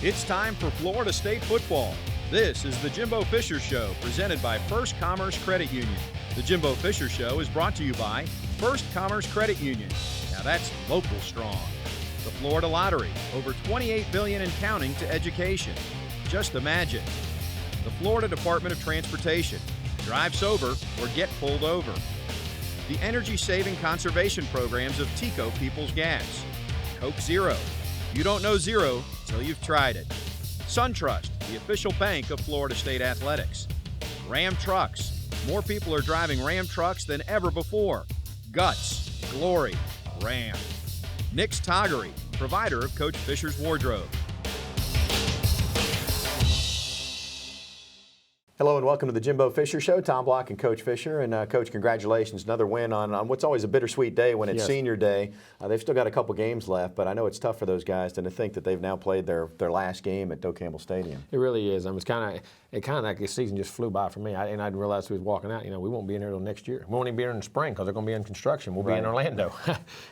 It's time for Florida State football. This is the Jimbo Fisher Show, presented by First Commerce Credit Union. The Jimbo Fisher Show is brought to you by First Commerce Credit Union. Now that's local strong. The Florida Lottery, over $28 billion and counting to education. Just imagine. The Florida Department of Transportation. Drive sober or get pulled over. The energy-saving conservation programs of Tico People's Gas. Coke Zero. You don't know zero till you've tried it. SunTrust, the official bank of Florida State Athletics. Ram Trucks. More people are driving Ram trucks than ever before. Guts, glory, Ram. Nick's Toggery, provider of Coach Fisher's wardrobe. Hello and welcome to the Jimbo Fisher Show. Tom Block and Coach Fisher. And Coach, congratulations. Another win on what's always a bittersweet day when it's senior day. They've still got a couple games left, but I know it's tough for those guys to think that they've now played their last game at Doak Campbell Stadium. It really is. I mean, it kind of like the season just flew by for me. I didn't realize we was walking out. We won't be in here till next year. We won't even be here in the spring because they're going to be in construction. We'll be in Orlando.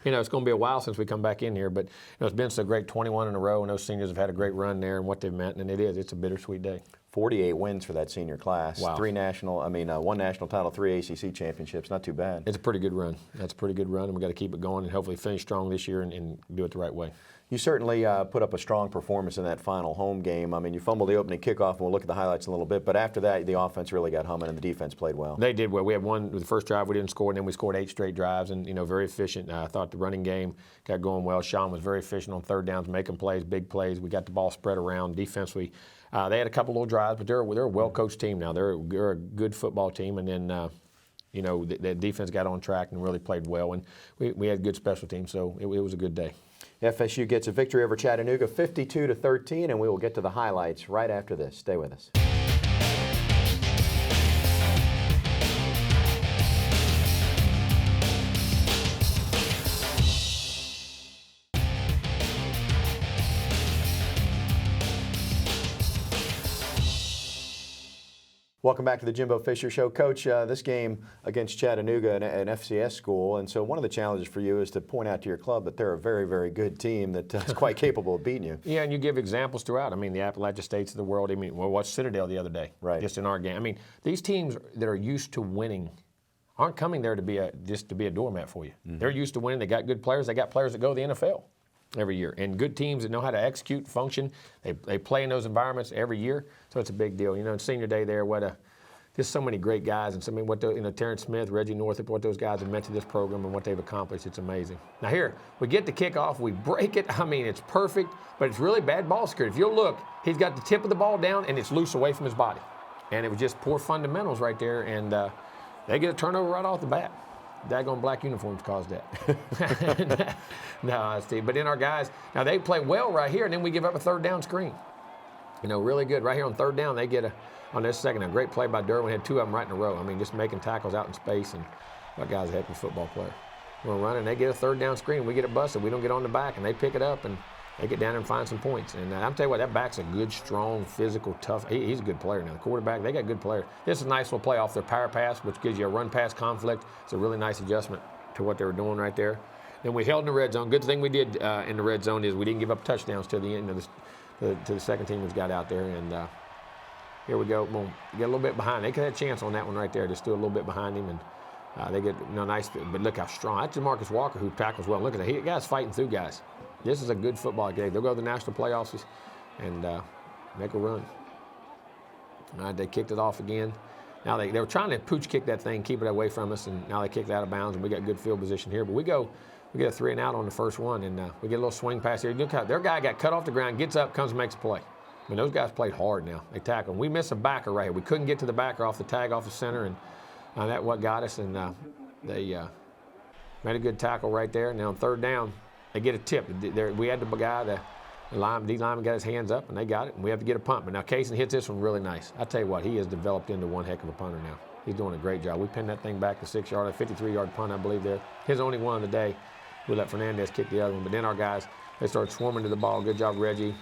It's going to be a while since we come back in here, but it's been so great, 21 in a row, and those seniors have had a great run there and what they've meant, and it's a bittersweet day. 48 wins for that senior class. Wow. One national title, 3 ACC championships. Not too bad. It's a pretty good run. That's a pretty good run, and we've got to keep it going and hopefully finish strong this year and do it the right way. You certainly put up a strong performance in that final home game. I mean, you fumbled the opening kickoff, and we'll look at the highlights in a little bit, but after that, the offense really got humming, and the defense played well. They did well. We had one, the first drive we didn't score, and then we scored 8 straight drives, and, very efficient. I thought the running game got going well. Sean was very efficient on third downs, making plays, big plays. We got the ball spread around. Defensively, they had a couple little drives, but they're a well-coached team now. They're a good football team, and then, the defense got on track and really played well, and we had good special teams, so it was a good day. FSU gets a victory over Chattanooga, 52-13, and we will get to the highlights right after this. Stay with us. Welcome back to the Jimbo Fisher Show. Coach, this game against Chattanooga, an FCS school, and so one of the challenges for you is to point out to your club that they're a very, very good team that is quite capable of beating you. Yeah, and you give examples throughout. I mean, the Appalachian States of the world. Watch Citadel the other day, just in our game. I mean, these teams that are used to winning aren't coming there just to be a doormat for you. Mm-hmm. They're used to winning. They got good players. They got players that go to the NFL every year, and good teams that know how to execute, function. They play in those environments every year, so it's a big deal. Senior day there, just so many great guys, and Terrence Smith, Reggie Northup, what those guys have meant to this program and what they've accomplished. It's amazing. Now here, we get the kickoff, we break it. I mean, it's perfect, but it's really bad ball security. If you'll look, he's got the tip of the ball down, and it's loose away from his body. And it was just poor fundamentals right there, and they get a turnover right off the bat. Daggone black uniforms caused that. No, Steve. But then our guys, now they play well right here, and then we give up a third down screen. Really good. Right here on third down, they get on this second, a great play by Derwin. Had 2 of them right in a row. I mean, just making tackles out in space, and that guy's a heck of a football player. We're running, they get a third down screen, we get it busted, we don't get on the back, and they pick it up, and they get down there and find some points. And I'm telling you what, that back's a good, strong, physical, tough. He's a good player now. The quarterback, they got good players. This is a nice little play off their power pass, which gives you a run-pass conflict. It's a really nice adjustment to what they were doing right there. Then we held in the red zone. Good thing we did in the red zone is we didn't give up touchdowns till the end of to the second team that's got out there. And here we go. Boom. Get a little bit behind. They could have a chance on that one right there. Just do a little bit behind him, and they get nice. But look how strong. That's Marcus Walker who tackles well. Look at that. He guy's fighting through guys. This is a good football game. They'll go to the national playoffs and make a run. All right, they kicked it off again. Now they were trying to pooch kick that thing, keep it away from us, and now they kicked it out of bounds, and we got good field position here. But we get a 3 and out on the first one, and we get a little swing pass here. Their guy got cut off the ground, gets up, comes and makes a play. I mean, those guys played hard now. They tackled. We missed a backer right here. We couldn't get to the backer off the tag off the center, and that's what got us. And they made a good tackle right there. Now on third down, they get a tip. We had the guy, the D-lineman got his hands up, and they got it, and we have to get a punt. But now Kaysen hits this one really nice. I tell you what, he has developed into one heck of a punter now. He's doing a great job. We pinned that thing back to 6-yard, a 53-yard punt, I believe there. His only one of the day. We let Fernandez kick the other one. But then our guys, they started swarming to the ball. Good job, Reggie.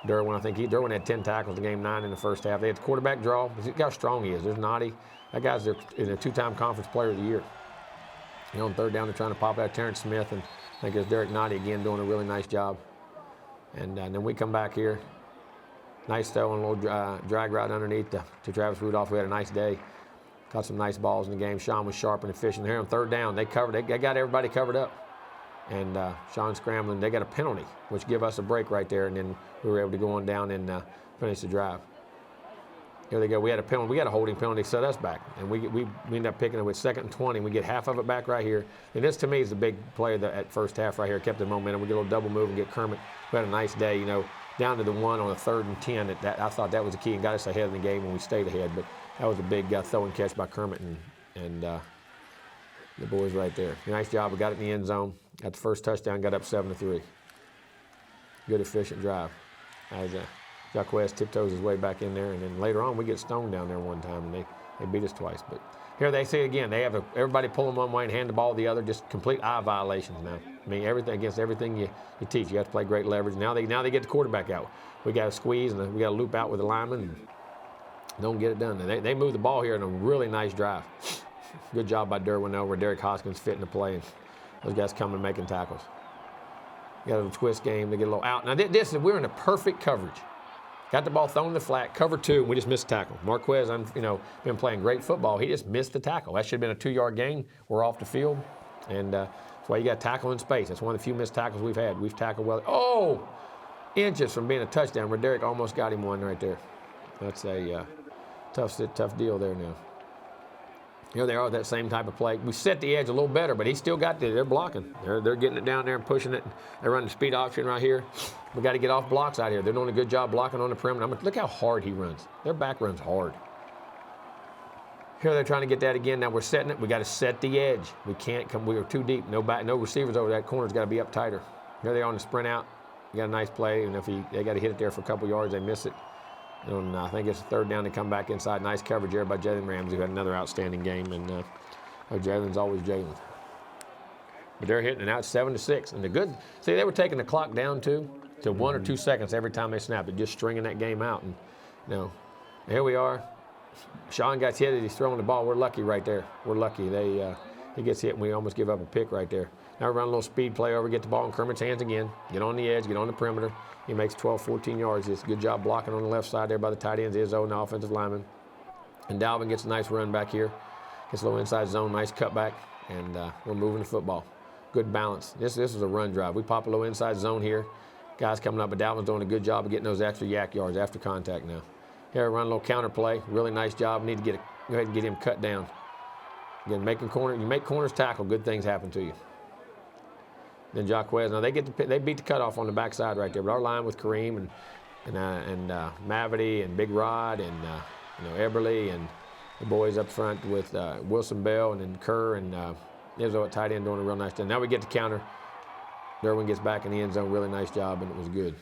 Derwin, Derwin had 10 tackles in the game, 9 in the first half. They had the quarterback draw. Look how strong he is. There's Noddy. That guy's in a 2-time conference player of the year. On third down, they're trying to pop out Terrence Smith, and I think it's Derek Noddy again doing a really nice job. And then we come back here. Nice throw and a little drag route underneath to Travis Rudolph, who had a nice day. Caught some nice balls in the game. Sean was sharp and efficient here on third down. They got everybody covered up. And Sean scrambling. They got a penalty, which give us a break right there, and then we were able to go on down and finish the drive. Here they go. We had a penalty. We got a holding penalty set us back, and we ended up picking it with 2nd and 20. We get half of it back right here. And this, to me, is the big play at first half right here. Kept the momentum. We get a little double move and get Kermit, who had a nice day, down to the 1 on the 3rd and 10. I thought that was the key and got us ahead in the game when we stayed ahead. But that was a big throw and catch by Kermit and the boys right there. Nice job. We got it in the end zone. Got the first touchdown, got up 7-3. Good, efficient drive. As Jaquez tiptoes his way back in there, and then later on we get stoned down there one time, and they beat us twice. But here they say again, they have everybody pulling one way and hand the ball the other, just complete eye violations now. I mean, everything against everything you teach. You have to play great leverage. Now they get the quarterback out. We got to squeeze, and we got to loop out with the lineman, and don't get it done. And they move the ball here in a really nice drive. Good job by Derwin over. Derek Hoskins fitting the play, and those guys coming and making tackles. Got a little twist game. They get a little out. Now we're in a perfect coverage. Got the ball thrown in the flat, cover 2, and we just missed the tackle. Marquez, been playing great football. He just missed the tackle. That should have been a 2-yard gain. We're off the field, and that's why you got to tackle in space. That's one of the few missed tackles we've had. We've tackled well. Oh, inches from being a touchdown, where Derek almost got him one right there. That's a tough deal there now. Here they are, that same type of play. We set the edge a little better, but he still got there. They're blocking. They're getting it down there and pushing it. They're running the speed option right here. We got to get off blocks out here. They're doing a good job blocking on the perimeter. Look how hard he runs. Their back runs hard. Here they're trying to get that again. Now we're setting it. We got to set the edge. We can't come. We are too deep. No receivers over that corner's got to be up tighter. Here they are on the sprint out. We got a nice play, and if they got to hit it there for a couple yards, they miss it. And I think it's 3rd down to come back inside. Nice coverage there by Jalen Ramsey, who had another outstanding game. And Jalen's always Jalen. But they're hitting it now. It's 7-6. And they were taking the clock down to 1 or 2 seconds every time they snapped it, just stringing that game out. And here we are. Sean got hit as he's throwing the ball. We're lucky right there. We're lucky. He gets hit, and we almost give up a pick right there. Now we run a little speed play over, get the ball in Kermit's hands again. Get on the edge, get on the perimeter. He makes 12, 14 yards. It's a good job blocking on the left side there by the tight ends, Izzo and the offensive lineman. And Dalvin gets a nice run back here. Gets a little inside zone, nice cutback, and we're moving the football. Good balance. This is a run drive. We pop a little inside zone here. Guys coming up, but Dalvin's doing a good job of getting those extra yak yards after contact now. Here, run a little counter play. Really nice job. Need to go ahead and get him cut down. Again, you make corners tackle, good things happen to you. Then Jaquez. Now they beat the cutoff on the backside right there. But our line with Kareem and Mavity and Big Rod and Eberly and the boys up front with Wilson Bell and then Kerr and Izzo at tight end doing a real nice job. Now we get the counter. Derwin gets back in the end zone. Really nice job, and it was good.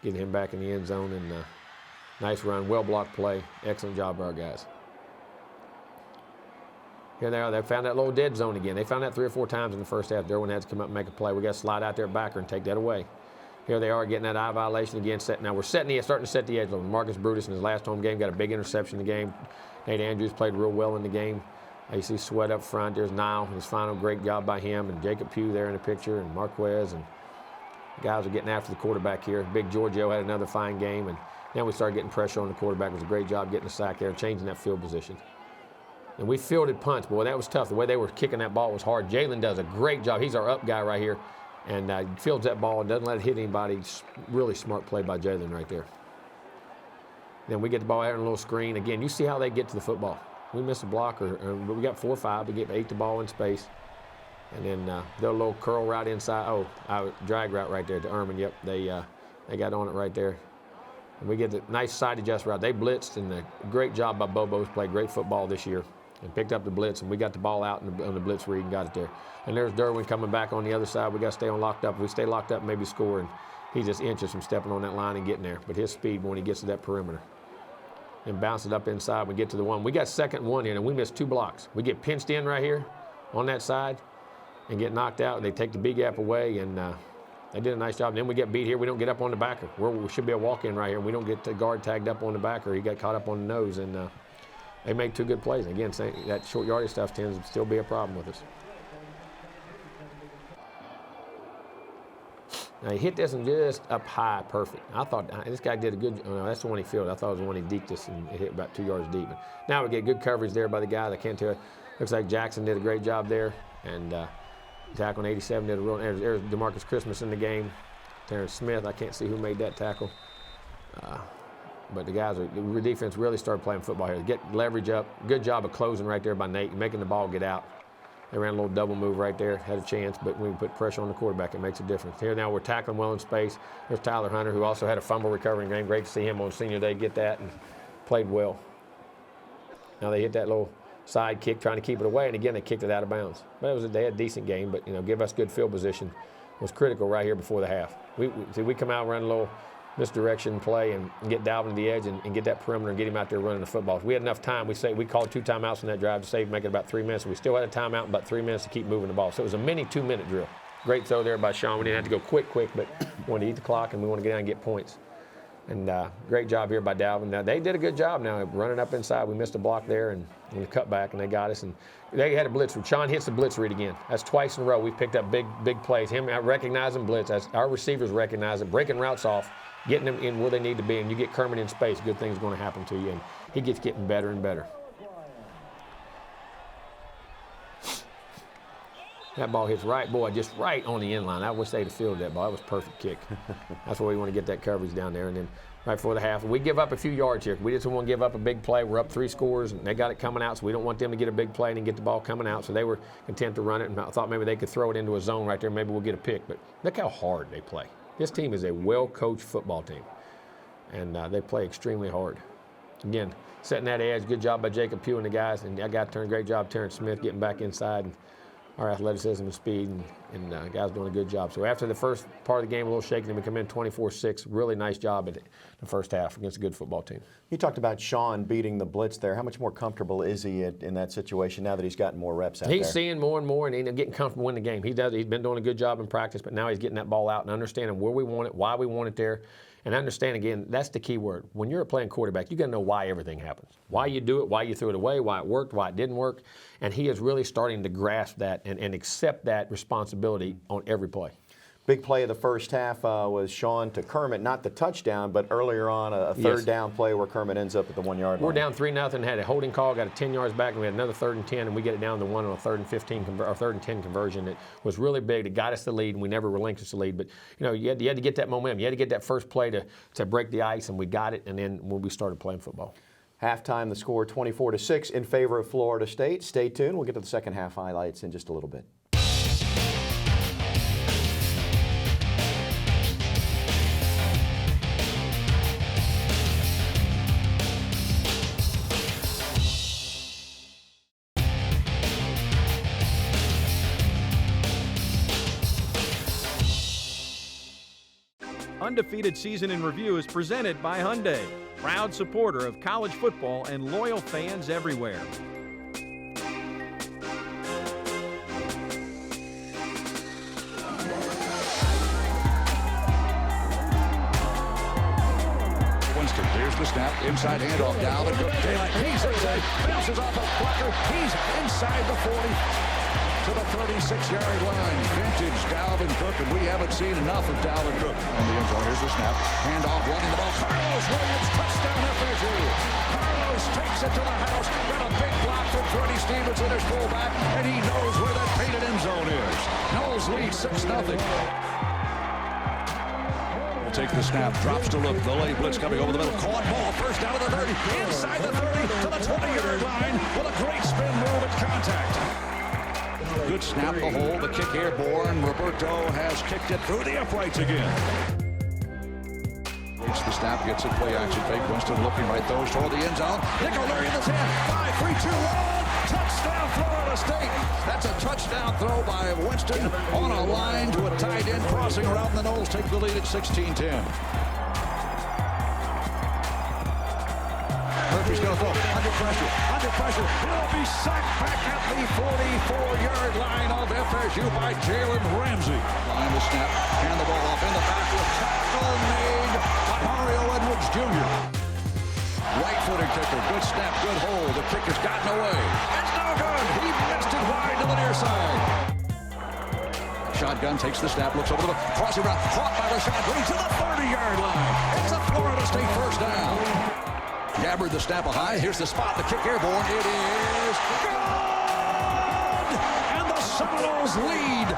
Getting him back in the end zone, and nice run, well-blocked play. Excellent job by our guys. Here they are. They found that little dead zone again. They found that 3 or 4 times in the first half. Derwin had to come up and make a play. We got to slide out there backer and take that away. Here they are getting that eye violation again. Now we're starting to set the edge. Marcus Brutus in his last home game got a big interception in the game. Nate Andrews played real well in the game. You see Sweat up front. There's Nile. His final great job by him. And Jacob Pugh there in the picture. And Marquez. And the guys are getting after the quarterback here. Big Giorgio had another fine game. And then we started getting pressure on the quarterback. It was a great job getting the sack there and changing that field position. And we fielded punts. Boy, that was tough. The way they were kicking that ball was hard. Jalen does a great job. He's our up guy right here. And fields that ball and doesn't let it hit anybody. Really smart play by Jalen right there. Then we get the ball out in a little screen. Again, you see how they get to the football. We miss a block, but we got 4 or 5. We get 8 the ball in space. And then they'll a little curl route inside. Drag route right there to Erman. Yep, they got on it right there. And we get the nice side adjust route. They blitzed, and a great job by Bobo's played great football this year. And picked up the blitz, and we got the ball out on the blitz read and got it there. And there's Derwin coming back on the other side. We got to stay on locked up. If we stay locked up, maybe score. And he's just inches from stepping on that line and getting there. But his speed when he gets to that perimeter. And bounce it up inside. We get to the 1. We got 2nd and 1 here, and we missed 2 blocks. We get pinched in right here on that side and get knocked out. And they take the B gap away, and they did a nice job. And then we get beat here. We don't get up on the backer. We should be a walk-in right here. We don't get the guard tagged up on the backer. He got caught up on the nose, and they made 2 good plays. Again, that short yardage stuff tends to still be a problem with us. Now, he hit this one just up high, perfect. I thought this guy did a good. Oh, no, that's the one he fielded. I thought it was the one he deked this and it hit about 2 yards deep. But now we get good coverage there by the guy. I can't tell. Looks like Jackson did a great job there, and tackle on 87 did a real. There's DeMarcus Christmas in the game. Terrence Smith. I can't see who made that tackle. But the defense really started playing football here. Get leverage up. Good job of closing right there by Nate, making the ball get out. They ran a little double move right there, had a chance, but when we put pressure on the quarterback, it makes a difference. Here now we're tackling well in space. There's Tyler Hunter, who also had a fumble recovering game. Great to see him on senior day get that and played well. Now they hit that little side kick trying to keep it away, and again they kicked it out of bounds. But they had a decent game, but give us good field position was critical right here before the half. We come out and run a little misdirection play and get Dalvin to the edge and get that perimeter and get him out there running the football. If we had enough time, we called 2 timeouts on that drive to make it about 3 minutes. We still had a timeout and about 3 minutes to keep moving the ball. So it was a mini 2-minute drill. Great throw there by Sean. We didn't have to go quick, but we wanted to eat the clock and we want to get down and get points. And great job here by Dalvin. Now, they did a good job now running up inside. We missed a block there and the cutback, and they got us. And they had a blitz read. Sean hits the blitz read again. That's twice in a row. We picked up big plays. Him recognizing blitz. As our receivers recognize it, breaking routes off, getting them in where they need to be, and you get Kermit in space, good things are going to happen to you, and he gets getting better and better. That ball hits just right on the end line. I wish they'd have fielded that ball. That was a perfect kick. That's where we want to get that coverage down there. And then right before the half, we give up a few yards here. We just want to give up a big play. We're up 3 scores, and they got it coming out, so we don't want them to get a big play and get the ball coming out. So they were content to run it, and I thought maybe they could throw it into a zone right there. Maybe we'll get a pick. But look how hard they play. This team is a well-coached football team, and they play extremely hard. Again, setting that edge, good job by Jacob Pugh and the guys, and that guy turned a great job, Terrence Smith, getting back inside, and our athleticism and speed, and guys doing a good job. So after the first part of the game, a little shaky, we come in 24-6. Really nice job at the first half against a good football team. You talked about Sean beating the blitz there. How much more comfortable is he in that situation now that he's gotten more reps out there? He's seeing more and more, and he's getting comfortable in the game. He's been doing a good job in practice, but now he's getting that ball out and understanding where we want it, why we want it there. And understand, again, that's the key word. When you're playing quarterback, you got to know why everything happens. Why you do it, why you threw it away, why it worked, why it didn't work. And he is really starting to grasp that and accept that responsibility on every play. Big play of the first half was Sean to Kermit, not the touchdown, but earlier on a third down play where Kermit ends up at the 1 yard line. We're down 3-0, had a holding call, got it 10 yards back, and we had another 3rd and 10, and we get it down to 1 on a 3rd and 15 or 3rd and 10 conversion. It was really big. It got us the lead, and we never relinquished the lead. But you had to get that momentum. You had to get that first play to break the ice, and we got it. And then when we started playing football. Halftime, the score 24-6 in favor of Florida State. Stay tuned. We'll get to the second half highlights in just a little bit. Undefeated Season in Review is presented by Hyundai, proud supporter of college football and loyal fans everywhere. Winston, here's the snap, inside handoff, Dalvin, he's inside, bounces off a blocker, he's inside the 40. To the 36-yard line. Vintage Dalvin Cook, and we haven't seen enough of Dalvin Cook. And the end zone, here's the snap. Handoff, running the ball. Carlos Williams, touchdown FSU. Carlos takes it to the house. Got a big block from Freddie Stevenson, his fullback, and he knows where that painted end zone is. Knowles leads 6-0. Will take the snap, drops to look. The late blitz coming over the middle. Caught ball, first down to the 30. Inside the 30 to the 20-yard line with a great spin move at contact. Good snap, the hole, the kick airborne. Roberto has kicked it through the uprights again. Waits the snap, gets it, play action fake. Winston looking right, throws toward the end zone. Nicolari in the 10, 5, 3, 2, 1. Touchdown, Florida State. That's a touchdown throw by Winston on a line to a tight end crossing around the Knowles. Take the lead at 16-10. Murphy's going to throw under pressure. He'll be sacked back at the 44-yard line of FSU by Jalen Ramsey. Line the snap, hand the ball off in the back with tackle made by Mario Edwards Jr. Right-footed kicker, good snap, good hold. The kick has gotten away. It's no good. He missed it wide to the near side. shotgun, takes the snap, looks over the crossing route, caught by Rashad Lee to the 30-yard line. It's a Florida State first down. Gabbard the snap high. Here's the spot. The kick airborne. It is good! And the Seminoles lead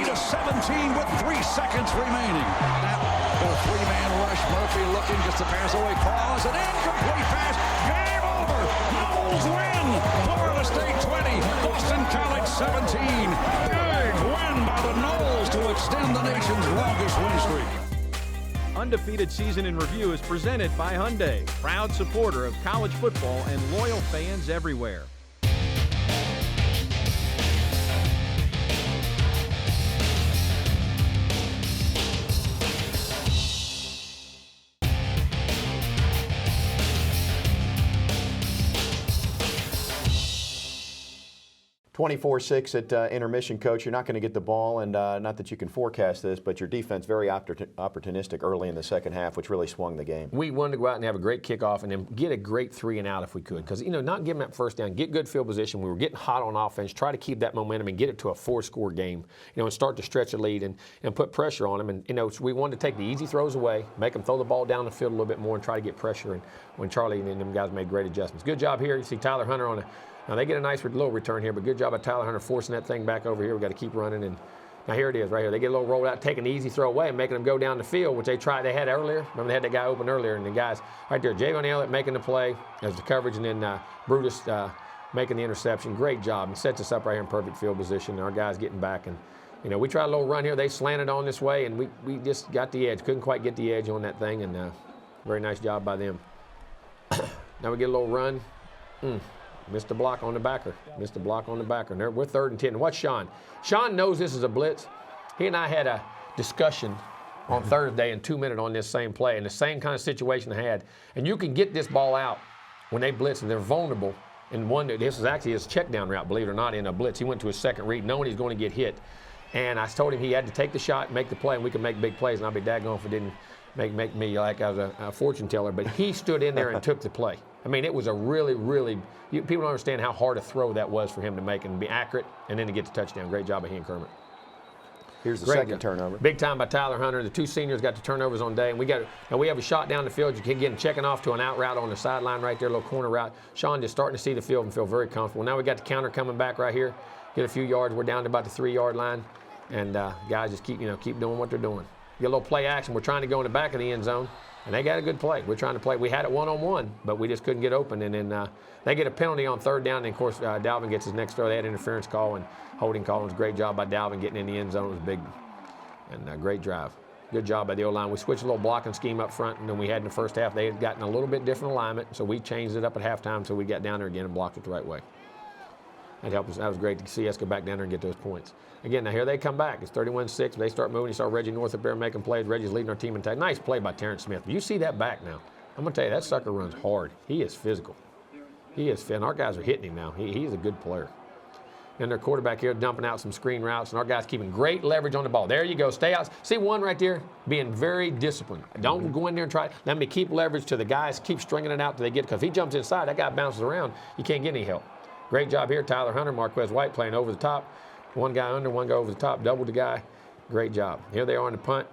20-17 with 3 seconds remaining. Now, the three-man rush. Murphy looking just to pass away. Claus, an incomplete pass. Game over. Noles win. Florida State 20. Boston College 17. Big win by the Noles to extend the nation's longest win streak. Undefeated Season in Review is presented by Hyundai, proud supporter of college football and loyal fans everywhere. (24-6) at intermission, Coach. You're not going to get the ball, and not that you can forecast this, but your defense very opportunistic early in the second half, which really swung the game. We wanted to go out and have a great kickoff and then get a great 3 and out if we could. Because, not give them that first down, get good field position. We were getting hot on offense, try to keep that momentum and get it to a 4-score game, and start to stretch the lead and put pressure on them. And, so we wanted to take the easy throws away, make them throw the ball down the field a little bit more and try to get pressure. And when Charlie and them guys made great adjustments. Good job here. You see Tyler Hunter on now they get a nice little return here, but good job by Tyler Hunter forcing that thing back over here. We've got to keep running. And now here it is right here. They get a little roll out, taking the easy throw away and making them go down the field, which they had earlier. Remember they had that guy open earlier, and the guys right there, Javon Elliott making the play as the coverage, and then Brutus making the interception. Great job, and sets us up right here in perfect field position. And our guys getting back, and we tried a little run here. They slanted on this way, and we just got the edge. Couldn't quite get the edge on that thing, and very nice job by them. Now we get a little run. Missed the block on the backer. Missed the block on the backer. And we're 3rd and 10. What's Sean? Sean knows this is a blitz. He and I had a discussion on Thursday in 2 minutes on this same play, and the same kind of situation I had. And you can get this ball out when they blitz, and they're vulnerable. And this is actually his check down route, believe it or not, in a blitz. He went to his second read knowing he's going to get hit. And I told him he had to take the shot, make the play, and we can make big plays. And I'll be daggone if it didn't make me like I was a fortune teller. But he stood in there and took the play. I mean, it was a really, really – people don't understand how hard a throw that was for him to make and be accurate and then to get the touchdown. Great job by he and Kermit. Here's the second turnover. Big time by Tyler Hunter. The 2 seniors got the turnovers on day. And we have a shot down the field. You can get checking off to an out route on the sideline right there, a little corner route. Sean just starting to see the field and feel very comfortable. Now we got the counter coming back right here. Get a few yards. We're down to about the 3-yard line. And guys just keep doing what they're doing. Get a little play action. We're trying to go in the back of the end zone. And they got a good play. We're trying to play. We had it one-on-one, but we just couldn't get open. And then they get a penalty on 3rd down. And, of course, Dalvin gets his next throw. They had an interference call and holding call. It was a great job by Dalvin getting in the end zone. It was big and great drive. Good job by the O-line. We switched a little blocking scheme up front, and then we had in the first half. They had gotten a little bit different alignment, so we changed it up at halftime so we got down there again and blocked it the right way. That helped us. That was great to see us go back down there and get those points. Again, now here they come back. It's 31-6. They start moving. You saw Reggie North up there making plays. Reggie's leading our team in tackle. Nice play by Terrence Smith. You see that back now. I'm going to tell you, that sucker runs hard. He is physical. He is fit. And our guys are hitting him now. He's a good player. And their quarterback here dumping out some screen routes, and our guys keeping great leverage on the ball. There you go. Stay out. See one right there? Being very disciplined. Don't go in there and try. Let me keep leverage to the guys. Keep stringing it out till they get, because if he jumps inside, that guy bounces around. You can't get any help. Great job here. Tyler Hunter, Marquez White playing over the top. One guy under, one guy over the top, doubled the guy. Great job. Here they are on the punt.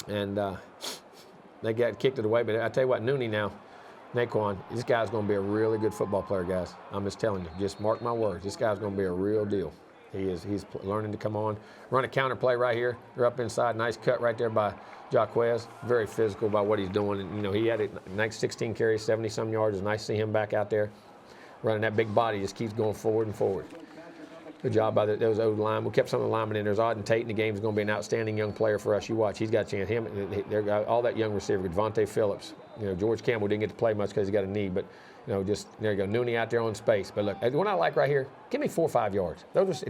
And they got kicked it away. But I tell you what, Nooney now, Naquan, this guy's going to be a really good football player, guys. I'm just telling you. Just mark my words. This guy's going to be a real deal. He's learning to come on. Run a counter play right here. They're up inside. Nice cut right there by Jaquez. Very physical by what he's doing. And, he had a nice 16 carries, 70-some yards. It's nice to see him back out there. Running that big body, just keeps going forward and forward. Good job by those old linemen. We kept some of the linemen in. There's Auden Tate in the game. He's going to be an outstanding young player for us. You watch. He's got a chance. All that young receiver, Devontae Phillips. George Campbell didn't get to play much because he got a knee, but just there you go. Nooney out there on space. But look, what I like right here, give me 4 or 5 yards.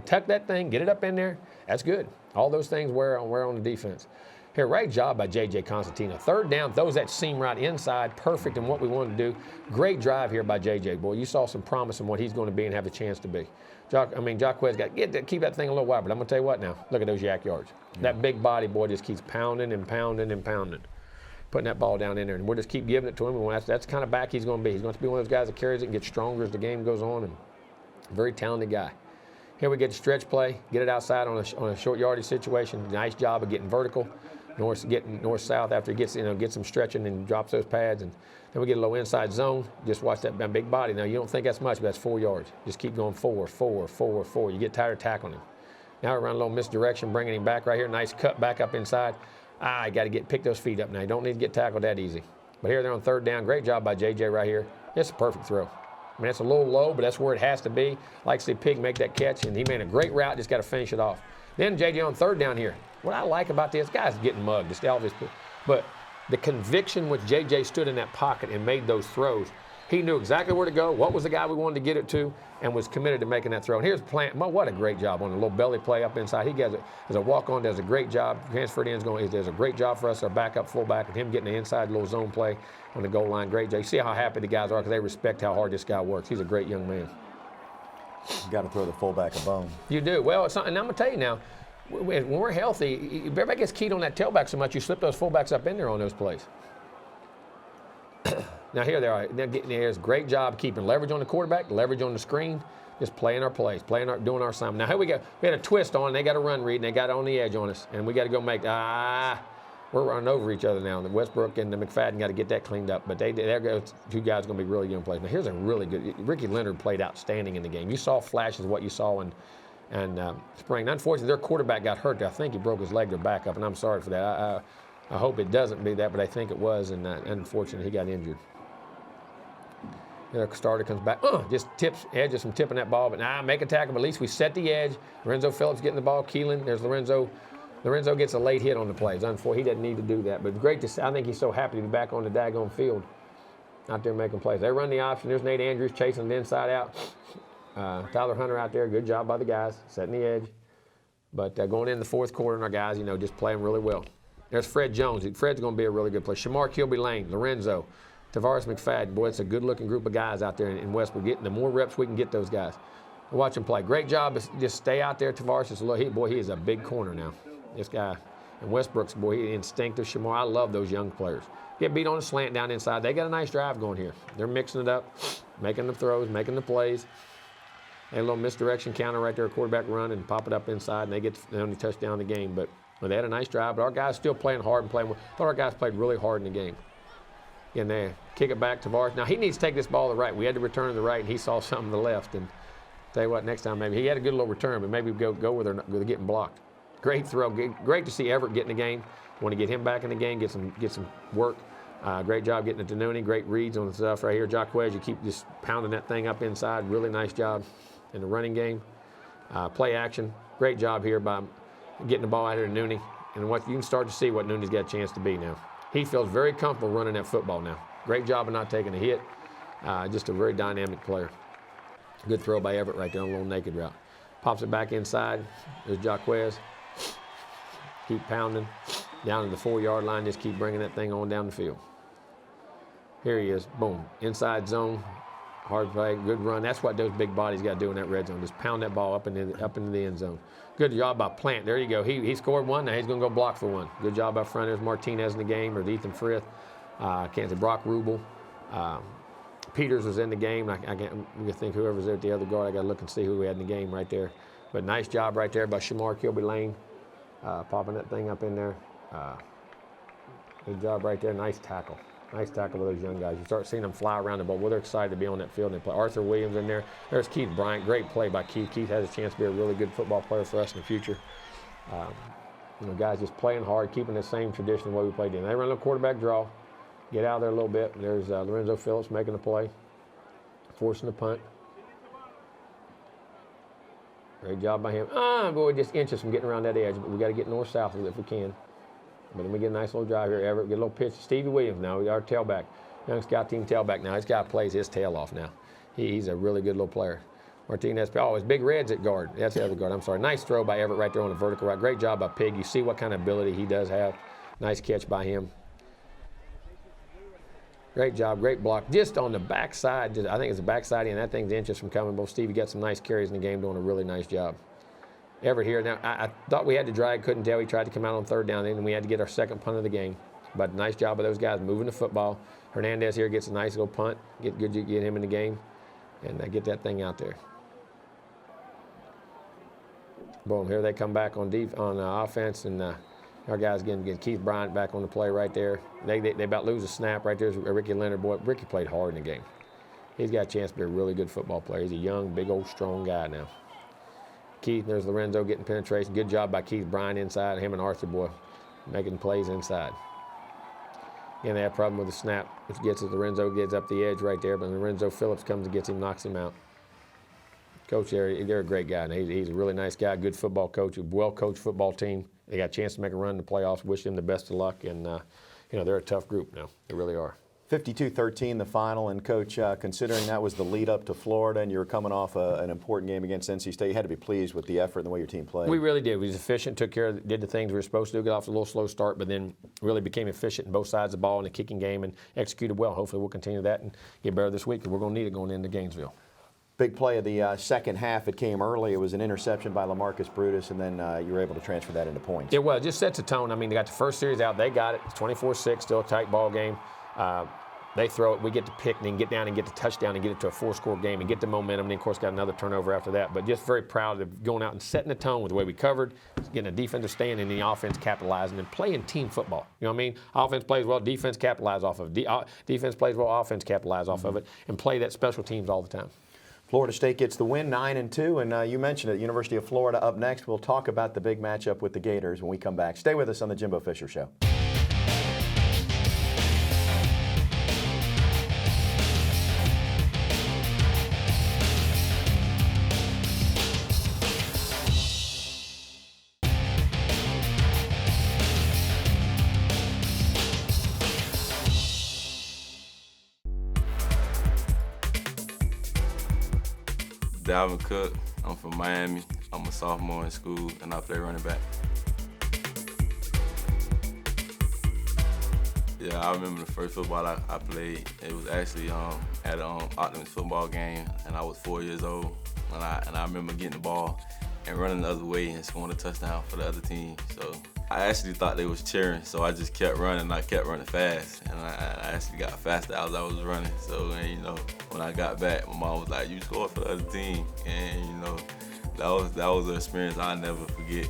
Tuck that thing, get it up in there. That's good. All those things wear on the defense. Here, great job by J.J. Constantino. 3rd down, throws that seam right inside, perfect in what we wanted to do. Great drive here by J.J. Boy, you saw some promise in what he's going to be and have a chance to be. Jaquez got to keep that thing a little wide, but I'm going to tell you what now. Look at those yak yards. Yeah. That big body, boy, just keeps pounding and pounding and pounding. Putting that ball down in there, and we'll just keep giving it to him. And that's the kind of back he's going to be. He's going to be one of those guys that carries it and gets stronger as the game goes on, and very talented guy. Here we get the stretch play, get it outside on a short yardage situation. Nice job of getting vertical, getting north-south after he gets some stretching and drops those pads. And then we get a little inside zone. Just watch that big body. Now, you don't think that's much, but that's 4 yards. Just keep going 4, 4, 4, 4. You get tired of tackling him. Now we run a little misdirection, bringing him back right here. Nice cut back up inside. You got to pick those feet up now. You don't need to get tackled that easy. But here they're on 3rd down. Great job by JJ right here. It's a perfect throw. I mean, it's a little low, but that's where it has to be. Like to see Pig make that catch, and he made a great route. Just got to finish it off. Then JJ on 3rd down here. What I like about this guy's getting mugged. It's obvious, but the conviction with JJ stood in that pocket and made those throws. He knew exactly where to go, what was the guy we wanted to get it to, and was committed to making that throw. And here's Plant. What a great job on a little belly play up inside. He has a walk-on, does a great job. Transferred in, does a great job for us, our backup fullback, and him getting the inside little zone play on the goal line. Great job. You see how happy the guys are because they respect how hard this guy works. He's a great young man. You got to throw the fullback a bone. You do. Well, and I'm going to tell you now, when we're healthy, everybody gets keyed on that tailback so much, you slip those fullbacks up in there on those plays. Now here they are. There's a great job keeping leverage on the quarterback, leverage on the screen, just playing our plays, doing our assignment. Now here we go. We had a twist on, and they got a run read, and they got it on the edge on us, and we got to go make. We're running over each other now. The Westbrook and the McFadden got to get that cleaned up. But there goes 2 guys going to be really young players. Now here's a really good. Ricky Leonard played outstanding in the game. You saw flashes of what you saw in spring. Unfortunately, their quarterback got hurt. I think he broke his leg or back up, and I'm sorry for that. I hope it doesn't be that, but I think it was, and unfortunately he got injured. The starter comes back, just tips, edges from tipping that ball, but make a tackle, but at least we set the edge. Lorenzo Phillips getting the ball, Keelan, there's Lorenzo. Lorenzo gets a late hit on the plays. Unfortunately, he doesn't need to do that, but great to see. I think he's so happy to be back on the daggone field, out there making plays. They run the option. There's Nate Andrews chasing the inside out. Tyler Hunter out there, good job by the guys, setting the edge. But going in the 4th quarter, and our guys, just playing really well. There's Fred Jones. Fred's going to be a really good player. Shamar Kilby-Lane, Lorenzo, Tavares McFadden. Boy, it's a good-looking group of guys out there in West. We're getting the more reps we can get those guys. Watch them play. Great job. Just stay out there. Tavares he is a big corner now. This guy. And Westbrook's, boy, he instinctive. Shamar, I love those young players. Get beat on a slant down inside. They got a nice drive going here. They're mixing it up, making the throws, making the plays. And a little misdirection counter right there, a quarterback run, and pop it up inside, and they get the only touchdown in the game. But they had a nice drive, but our guys still playing hard and playing well. I thought our guys played really hard in the game. And they kick it back to Tavares. Now, he needs to take this ball to the right. We had to return to the right, and he saw something to the left. And tell you what, next time maybe. He had a good little return, but maybe go where they're getting blocked. Great throw. Great to see Everett get in the game. Want to get him back in the game, get some work. Great job getting it to Nooney. Great reads on the stuff right here. Jacquez, you keep just pounding that thing up inside. Really nice job in the running game. Play action. Great job here by getting the ball out here to Nooney. And you can start to see what Nooney's got a chance to be now. He feels very comfortable running that football now. Great job of not taking a hit. Just a very dynamic player. Good throw by Everett right there on a little naked route. Pops it back inside. There's Jacquez. Keep pounding down to the 4-yard line. Just keep bringing that thing on down the field. Here he is. Boom. Inside zone. Hard play. Good run. That's what those big bodies got to do in that red zone. Just pound that ball up into the end zone. Good job by Plant. There you go. He scored one. Now he's going to go block for one. Good job by front. There's Martinez in the game. There's Ethan Frith. Can't say Brock Rubel. Peters was in the game. I can't think whoever's there at the other guard. I got to look and see who we had in the game right there. But nice job right there by Shamar Kilby-Lane. Popping that thing up in there. Good job right there. Nice tackle. Nice tackle with those young guys. You start seeing them fly around the ball. Well, they're excited to be on that field and play. Arthur Williams in there. There's Keith Bryant. Great play by Keith. Keith has a chance to be a really good football player for us in the future. Guys just playing hard, keeping the same tradition of what we played in. They run a little quarterback draw. Get out there a little bit. There's Lorenzo Phillips making the play. Forcing the punt. Great job by him. Boy, just inches from getting around that edge, but we got to get north-south if we can. But then we get a nice little drive here. Everett, get a little pitch. Stevie Williams now, our tailback. Young scout team tailback now. This guy plays his tail off now. He's a really good little player. Martinez, it's Big Red's at guard. That's the other guard, I'm sorry. Nice throw by Everett right there on the vertical route. Great job by Pig. You see what kind of ability he does have. Nice catch by him. Great job, great block. Just on the backside, I think it's the backside, and that thing's inches from coming. Both Stevie got some nice carries in the game, doing a really nice job. Everett here. Now, I thought we had to drag, couldn't tell. He tried to come out on 3rd down, and we had to get our second punt of the game. But nice job by those guys moving the football. Hernandez here gets a nice little punt. Get him in the game, and get that thing out there. Boom, here they come back on offense, and our guys getting Keith Bryant back on the play right there. They about lose a snap right there. Ricky Leonard, boy, Ricky played hard in the game. He's got a chance to be a really good football player. He's a young, big, old, strong guy now. Keith, there's Lorenzo getting penetration. Good job by Keith Bryant inside. Him and Arthur, boy, making plays inside. Again, they have a problem with the snap, which gets it. Lorenzo gets up the edge right there, but Lorenzo Phillips comes and gets him, knocks him out. Coach, they're a great guy. And he's a really nice guy, good football coach, a well-coached football team. They got a chance to make a run in the playoffs. Wish them the best of luck. And, they're a tough group now. They really are. 52-13 the final, and Coach, considering that was the lead up to Florida and you were coming off an important game against NC State, you had to be pleased with the effort and the way your team played. We really did. We was efficient, did the things we were supposed to do, got off to a little slow start, but then really became efficient in both sides of the ball in the kicking game and executed well. Hopefully we'll continue that and get better this week because we're going to need it going into Gainesville. Big play of the second half. It came early. It was an interception by LaMarcus Brutus, and then you were able to transfer that into points. It was. It just sets a tone. I mean, they got the first series out. They got it. It's 24-6, still a tight ball game. They throw it. We get to pick and then get down and get the touchdown and get it to a 4-score game and get the momentum. And, of course, got another turnover after that. But just very proud of going out and setting the tone with the way we covered, getting a defensive stand and the offense capitalizing and playing team football. You know what I mean? Offense plays well, defense capitalize off of it. Defense plays well, offense capitalize off of it, and play that special teams all the time. Florida State gets the win, 9-2, and you mentioned it, University of Florida up next. We'll talk about the big matchup with the Gators when we come back. Stay with us on the Jimbo Fisher Show. Dalvin Cook. I'm from Miami. I'm a sophomore in school, and I play running back. Yeah, I remember the first football I played. It was actually at an Optimus football game, and I was 4 years old. And I remember getting the ball and running the other way and scoring a touchdown for the other team. So I actually thought they was cheering, so I just kept running. And I kept running fast, and I actually got faster as I was running. So, and, when I got back, my mom was like, "You scored for the other team," and that was an experience I'll never forget.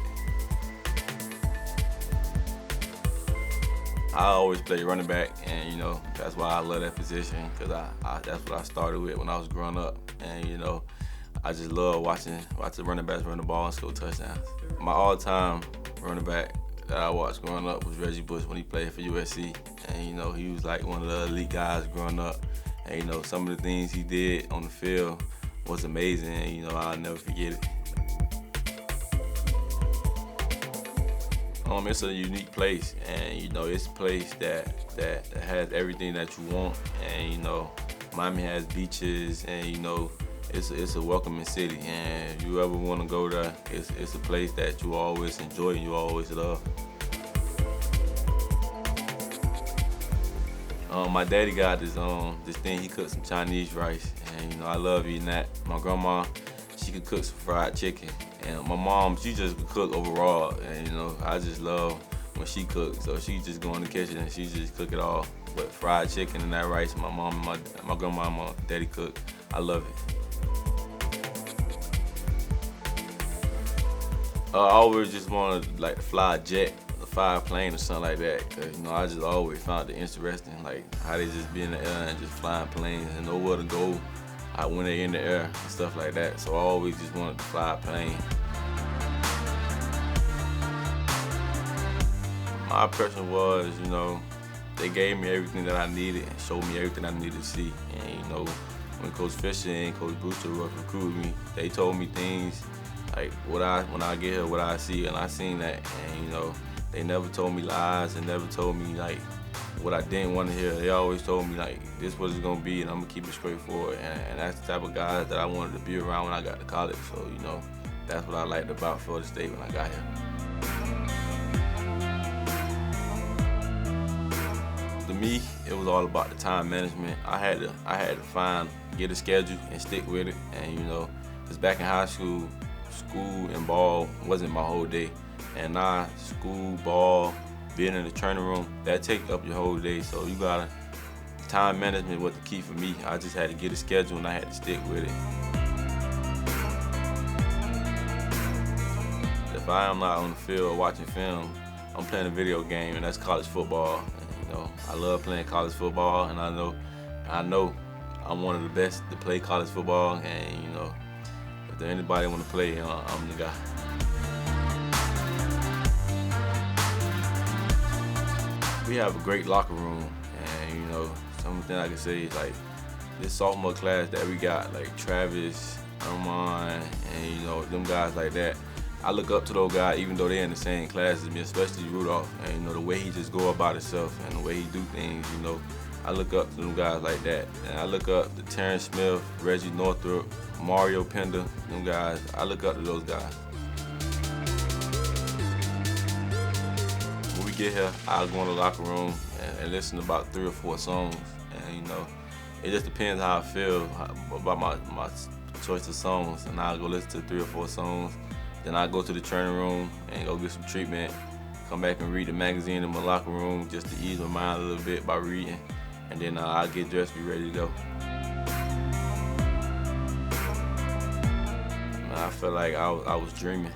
I always played running back, and that's why I love that position, because that's what I started with when I was growing up, and I just love watching running backs run the ball and score touchdowns. My all-time running back that I watched growing up was Reggie Bush when he played for USC, and he was like one of the elite guys growing up, and some of the things he did on the field was amazing, and I'll never forget it. It's a unique place, and it's a place that has everything that you want, and Miami has beaches, and it's a welcoming city, and if you ever want to go there, it's a place that you always enjoy and you always love. My daddy got this thing. He cooked some Chinese rice, and I love eating that. My grandma, she could cook some fried chicken, and my mom, she just could cook overall, and I just love when she cooks. So she just go in the kitchen and she just cook it all. But fried chicken and that rice, my mom, my grandma, and my daddy cook. I love it. I always just wanted to fly a jet, fly a plane or something like that. Cause I just always found it interesting, how they just be in the air and just flying planes and know where to go when they're in the air and stuff like that. So I always just wanted to fly a plane. My impression was, they gave me everything that I needed and showed me everything I needed to see. And when Coach Fisher and Coach Brewster recruited me, they told me things when I get here, what I see, and I seen that. And they never told me lies and never told me what I didn't want to hear. They always told me this is what it's gonna be, and I'm gonna keep it straightforward. And that's the type of guys that I wanted to be around when I got to college. So that's what I liked about Florida State when I got here. To me, it was all about the time management. I had to get a schedule and stick with it. And because back in high school, school and ball wasn't my whole day. And now school, ball, being in the training room, that takes up your whole day. So time management was the key for me. I just had to get a schedule and I had to stick with it. if I am not on the field watching film, I'm playing a video game, and that's college football. And, you know, I love playing college football, and I know I'm one of the best to play college football. And you know, if there's anybody want to play, I'm the guy. We have a great locker room, and you know, something I can say is like this sophomore class that we got, like Travis, Armand, and you know, them guys like that. I look up to those guys, even though they're in the same class as me, especially Rudolph. And you know, the way he just go about himself and the way he do things, you know, I look up to them guys like that. And I look up to Terrence Smith, Reggie Northrup, Mario Pender, them guys. I look up to those guys. When we get here, I'll go in the locker room and listen to about 3 or 4 songs. And you know, it just depends how I feel about my choice of songs. And I'll go listen to 3 or 4 songs. Then I go to the training room and go get some treatment, come back and read the magazine in my locker room just to ease my mind a little bit by reading. And then I'll get dressed, be ready to go. I felt like I was dreaming,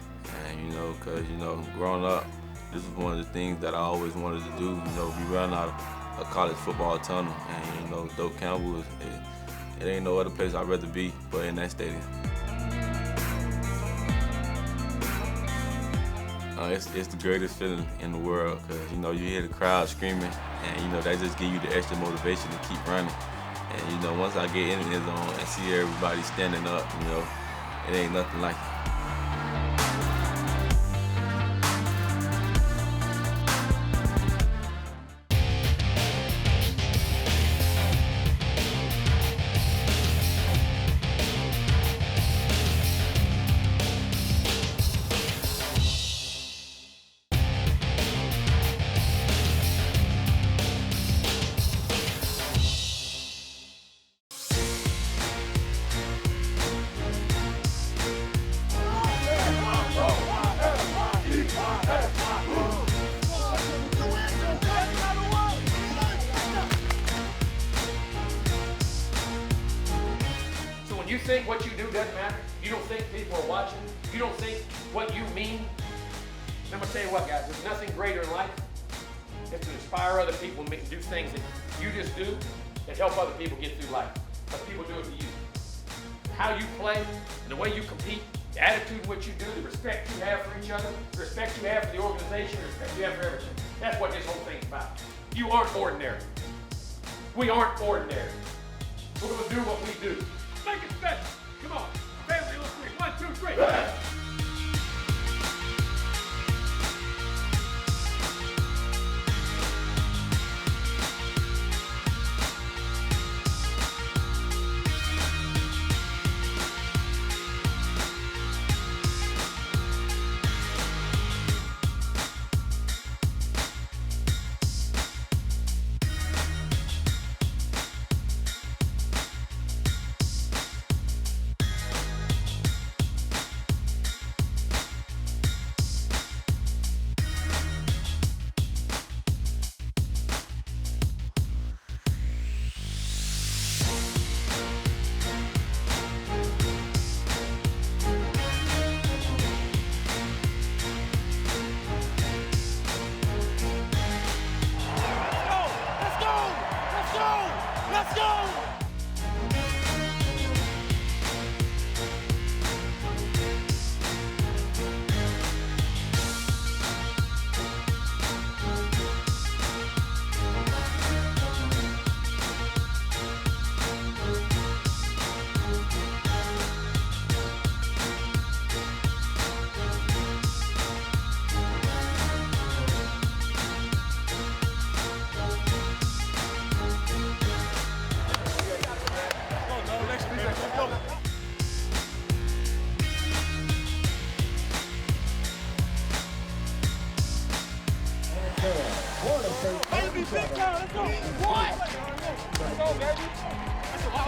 and you know, cause you know, growing up, this was one of the things that I always wanted to do. You know, be running out a college football tunnel, and you know, Doak Campbell, it ain't no other place I'd rather be but in that stadium. It's the greatest feeling in the world, because you know, you hear the crowd screaming, and you know, that just give you the extra motivation to keep running. And you know, once I get in the zone and see everybody standing up, you know, it ain't nothing like it. You think what you do doesn't matter? You don't think people are watching? You don't think what you mean? I'm gonna tell you what, guys, there's nothing greater in life than to inspire other people and do things that you just do that help other people get through life. But people do it to you. How you play, and the way you compete, the attitude in what you do, the respect you have for each other, the respect you have for the organization, the respect you have for everything. That's what this whole thing's about. You aren't ordinary. We aren't ordinary. We're gonna do what we do. Make it special. Come on. Family, let's swing. 1, 2, 3. Let's go! Baby, big time, let's go. What? Let's go, baby. Let's go.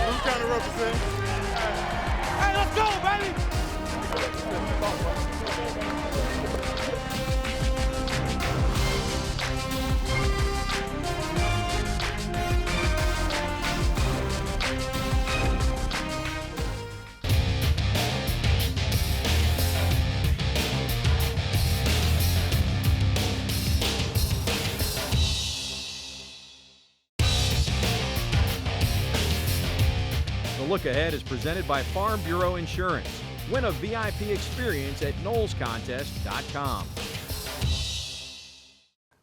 Who's trying to represent? Hey, let's go, baby. Look Ahead is presented by Farm Bureau Insurance. Win a VIP experience at NolesContest.com.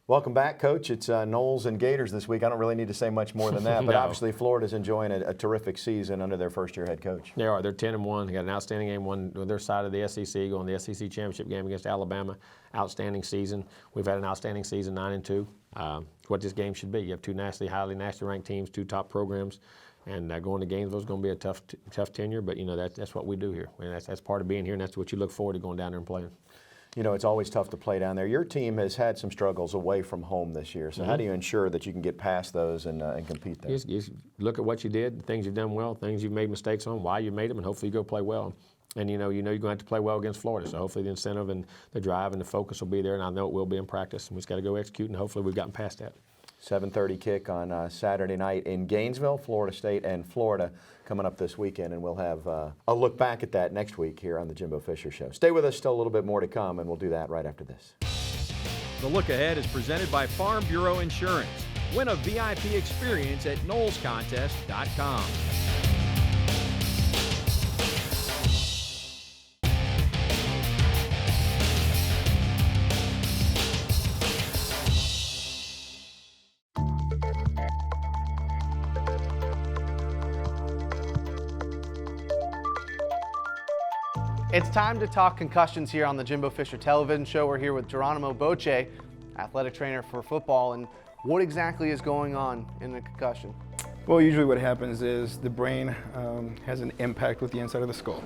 Welcome back, Coach. It's Noles and Gators this week. I don't really need to say much more than that, but No. obviously Florida's enjoying a terrific season under their first-year head coach. They are. They're 10-1. They got an outstanding game, won their side of the SEC, going to the SEC championship game against Alabama. Outstanding season. We've had an outstanding season, 9-2. What this game should be. You have two highly nationally ranked teams, two top programs, and going to Gainesville is going to be a tough tenure. But you know that's what we do here. I mean, that's part of being here, and that's what you look forward to going down there and playing. You know, it's always tough to play down there. Your team has had some struggles away from home this year. So how do you ensure that you can get past those and compete there? You look at what you did, the things you've done well, things you've made mistakes on, why you made them, and hopefully you go play well. And you know you're going to have to play well against Florida. So hopefully the incentive and the drive and the focus will be there, and I know it will be in practice. And we just got to go execute, and hopefully we've gotten past that. 7:30 kick on Saturday night in Gainesville, Florida State and Florida coming up this weekend, and we'll have a look back at that next week here on the Jimbo Fisher Show. Stay with us, still a little bit more to come, and we'll do that right after this. The Look Ahead is presented by Farm Bureau Insurance. Win a VIP experience at NolesContest.com. It's time to talk concussions here on the Jimbo Fisher Television Show. We're here with Geronimo Boche, athletic trainer for football, and what exactly is going on in a concussion? Well, usually what happens is the brain has an impact with the inside of the skull,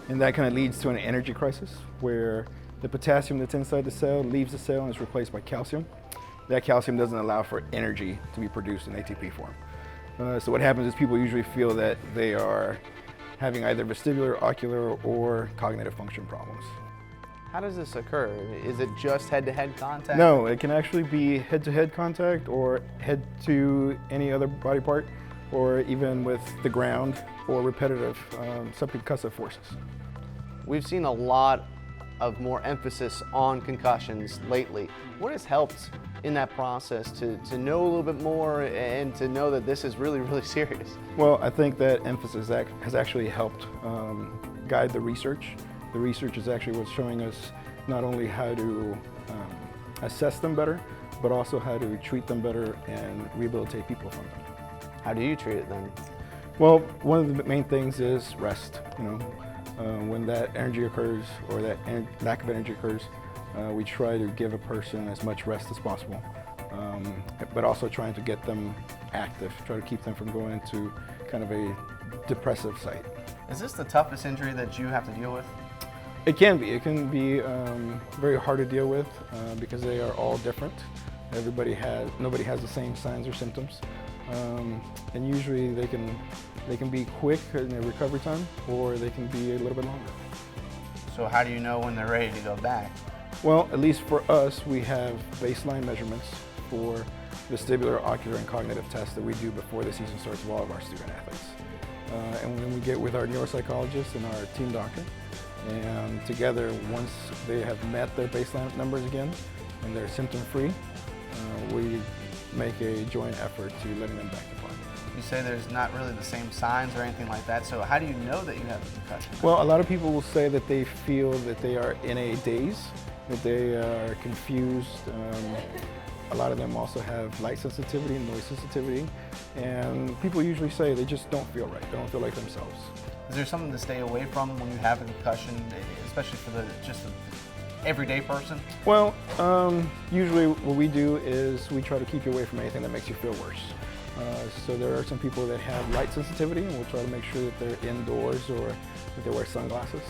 and that kind of leads to an energy crisis where the potassium that's inside the cell leaves the cell and is replaced by calcium. That calcium doesn't allow for energy to be produced in ATP form. So what happens is people usually feel that they are having either vestibular, ocular, or cognitive function problems. How does this occur? Is it just head-to-head contact? No, it can actually be head-to-head contact or head to any other body part, or even with the ground or repetitive subconcussive forces. We've seen a lot of more emphasis on concussions lately. What has helped in that process to know a little bit more and to know that this is really, really serious? Well, I think that emphasis has actually helped guide the research. The research is actually what's showing us not only how to assess them better, but also how to treat them better and rehabilitate people from them. How do you treat it then? Well, one of the main things is rest. When that energy occurs or that lack of energy occurs, we try to give a person as much rest as possible, but also trying to get them active, try to keep them from going into kind of a depressive state. Is this the toughest injury that you have to deal with? It can be. It can be very hard to deal with because they are all different. Nobody has the same signs or symptoms, and usually they can be quick in their recovery time, or they can be a little bit longer. So how do you know when they're ready to go back? Well, at least for us, we have baseline measurements for vestibular, ocular, and cognitive tests that we do before the season starts with all of our student athletes. And then we get with our neuropsychologist and our team doctor, and together, once they have met their baseline numbers again and they're symptom-free, we make a joint effort to letting them back to play. You say there's not really the same signs or anything like that, so how do you know that you have a concussion? Well, a lot of people will say that they feel that they are in a daze, that they are confused. A lot of them also have light sensitivity and noise sensitivity, and people usually say they just don't feel right. They don't feel like themselves. Is there something to stay away from when you have a concussion, especially for the everyday person? Well, usually what we do is we try to keep you away from anything that makes you feel worse. So there are some people that have light sensitivity, and we'll try to make sure that they're indoors or that they wear sunglasses.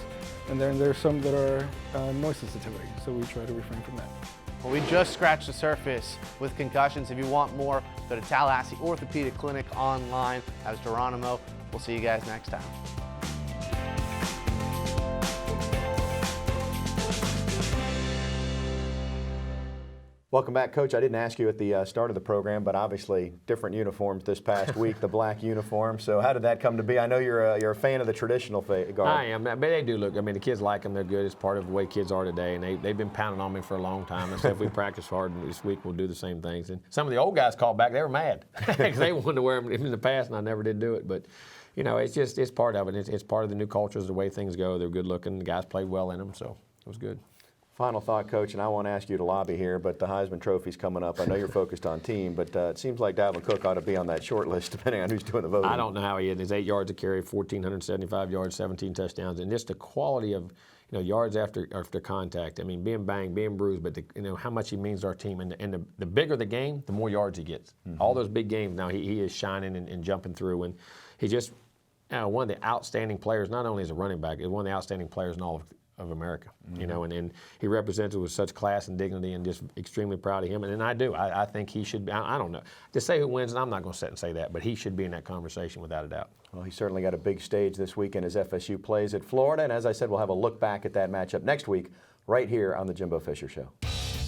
And then there's some that are noise sensitivity, so we try to refrain from that. Well, we just scratched the surface with concussions. If you want more, go to Tallahassee Orthopedic Clinic online. That was Geronimo. We'll see you guys next time. Welcome back, Coach. I didn't ask you at the start of the program, but obviously different uniforms this past week, the black uniform. So how did that come to be? I know you're a fan of the traditional garb. I am, but they do look, I mean, the kids like them. They're good. It's part of the way kids are today, and they've been pounding on me for a long time. And so if we practice hard this week, we'll do the same things. And some of the old guys called back. They were mad because they wanted to wear them in the past, and I never did do it. But you know, it's part of it. It's part of the new culture, the way things go. They're good looking. The guys played well in them, so it was good. Final thought, Coach, and I won't ask you to lobby here, but the Heisman Trophy's coming up. I know you're focused on team, but it seems like Dalvin Cook ought to be on that short list, depending on who's doing the voting. I don't know how he is. He's 8 yards a carry, 1,475 yards, 17 touchdowns, and just the quality of, you know, yards after contact. I mean, being banged, being bruised, but you know how much he means to our team. And the bigger the game, the more yards he gets. Mm-hmm. All those big games now, he is shining and jumping through, and he just one of the outstanding players. Not only as a running back, he's one of the outstanding players in all of America, you know, and he represents it with such class and dignity, and just extremely proud of him. And I do. I think he should be. I don't know. To say who wins, and I'm not going to sit and say that, but he should be in that conversation without a doubt. Well, he's certainly got a big stage this weekend as FSU plays at Florida. And as I said, we'll have a look back at that matchup next week right here on The Jimbo Fisher Show.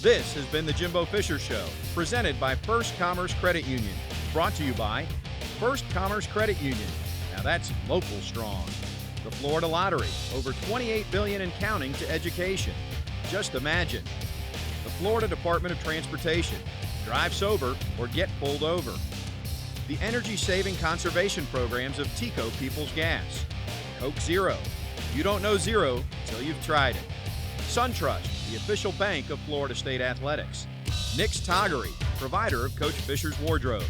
This has been The Jimbo Fisher Show, presented by First Commerce Credit Union. Brought to you by First Commerce Credit Union. Now that's local strong. The Florida Lottery, over $28 billion and counting to education. Just imagine. The Florida Department of Transportation. Drive sober or get pulled over. The energy-saving conservation programs of Tico People's Gas. Coke Zero. You don't know zero till you've tried it. SunTrust, the official bank of Florida State Athletics. Nick's Toggery, provider of Coach Fisher's wardrobe.